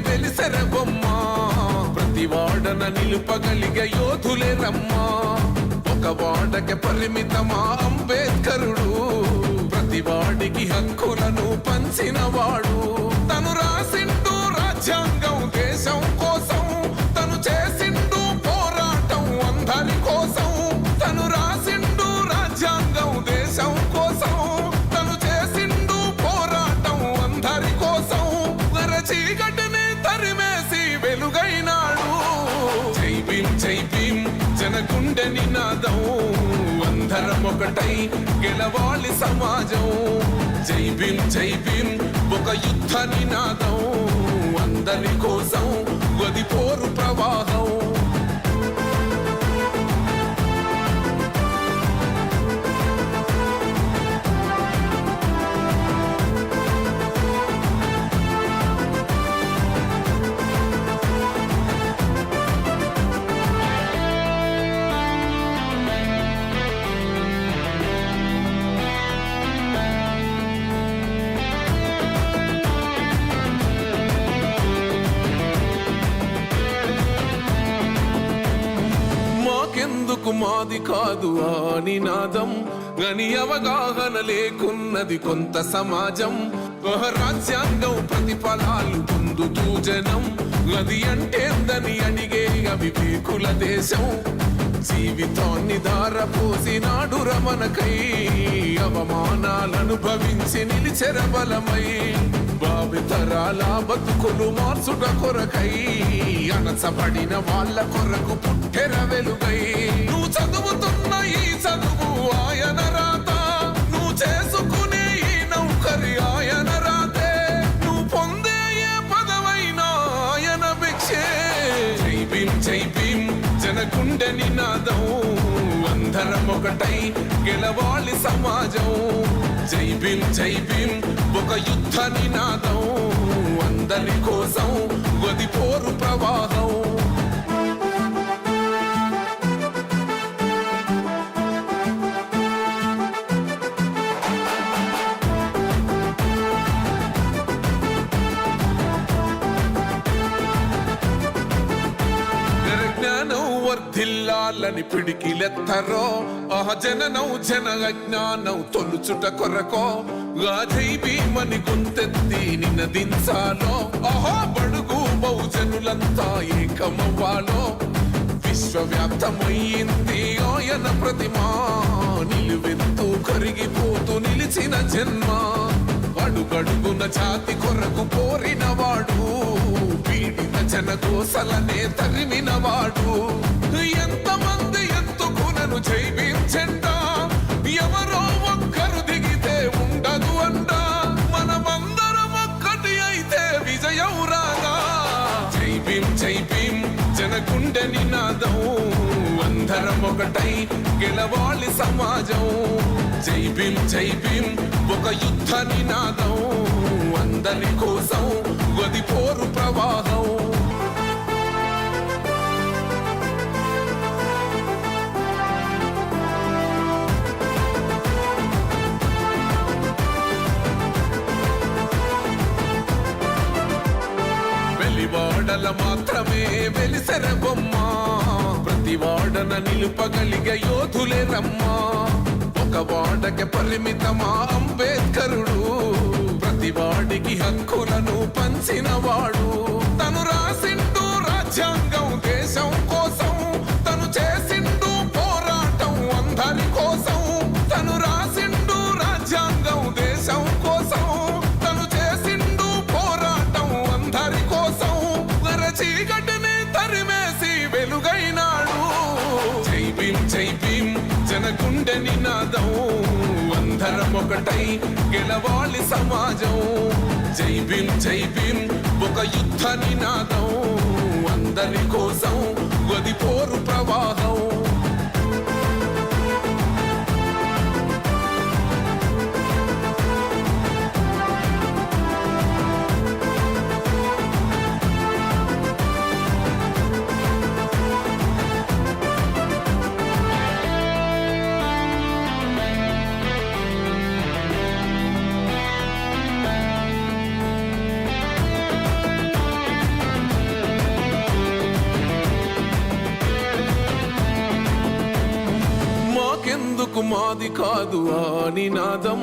వెలిసెర బొమ్మ ప్రతి వాడన నిలుపగలిగే యోధులే రమ్మా ఒక వాడకి పరిమితమా అంబేద్కరుడు ప్రతి వాడికి హక్కులను పంచిన వాడు తను రాసిండు రాజ్యాంగం దేశం కోసం తను చేసిండు పోరాటం అందరి కోసం తను రాసిండు రాజ్యాంగం దేశం కోసం తను చేసిండు పోరాటం అందరి కోసం చీకటిని తరిమేసి వెలుగైనాడు జై భీం జనగుండె నినాదం అందరం ఒకటై గెలవాలి సమాజం జై భీం ఒక యుద్ధ నినాదం అందరి కోసం గది పోరు ప్రవాహం మాకెందుకు మాది కాదు ఆ నినాదం గని అవగాహన లేకున్నది కొంత సమాజం రాజ్యాంగం ప్రతిఫలాలు పొందుతూ జనం అది అంటేందని అడిగే అవివేకుల దేశం జీవితాన్ని ధారపోసినాడు రమణకై అవమానాలను భవించి నిలిచెర బలమై భావితరాల బతుకులు మార్చుట కొరకై అణచబడిన వాళ్ళ కొరకు పుట్టెర వెలుగై నువ్వు చదువుతున్న ఈ చదువు ఆయన రాత నువ్వు చేసుకునే ఈ నౌకరి ఆయన రాతే నువ్వు పొందే ఏ పదవైనా ఆయన భిక్షే జై భీం జనగుండె నినాదం అందరం ఒకటై గెలవాలి సమాజం జై భీం ఒక యుద్ధ నినాదం అందరి కోసం గది పోరు ప్రవాహం వర్ధిల్లాలని పిడికిలెత్తరో జననం జన అజ్ఞానం తొలుచుట కొరకో జై భీమని గొంతెత్తి నినదించాలో బడుగు బహుజనులంతా ఏకమవ్వాలో విశ్వవ్యాప్తమయ్యింది ఆయన ప్రతిమా నిలువెత్తు కరిగిపోతూ నిలిచిన జన్మ అడుగడుగున జాతి కొరకు పోరిన వాడు పీడిత జనకోసలనే తరిమినవాడు ఎంతమంది ఎత్తుకునను జై భీం జెండా ఎవరో ఒక్కరు దిగితే ఉండదు అంట మనమందరం ఒక్కటి అయితే విజయం రాగా జై భీం జనగుండె నినాదం అందరం ఒకటై గెలవాలి సమాజం జై భీం ఒక యుద్ధ నినాదం అందరి కోసం గది పోరు ప్రవాహం వెలివాడల మాత్రమే వెలిసెర బొమ్మ ప్రతి వాడన నిలుపగలిగే యోధులే రమ్మా ఒక వాడకి పరిమితమా అంబేద్కరుడు ప్రతి వాడికి హక్కులను పంచిన వాడు తను రాసిండు రాజ్యాంగం దేశం కోసం తను చేసిండు పోరాటం అందరి కోసం తను రాసిండు రాజ్యాంగం దేశం కోసం తను చేసిండు పోరాటం అందరి కోసం చీకటిని తరిమేసి వెలుగైనాడు జై భీం జనగుండె నినాదం అందరం ఒకటై గెలవాలి సమాజం జై భీం ఒక యుద్ధ నినాదం అందరి కోసం గది పోరు ప్రవాహం మాది కాదు ఆ నినాదం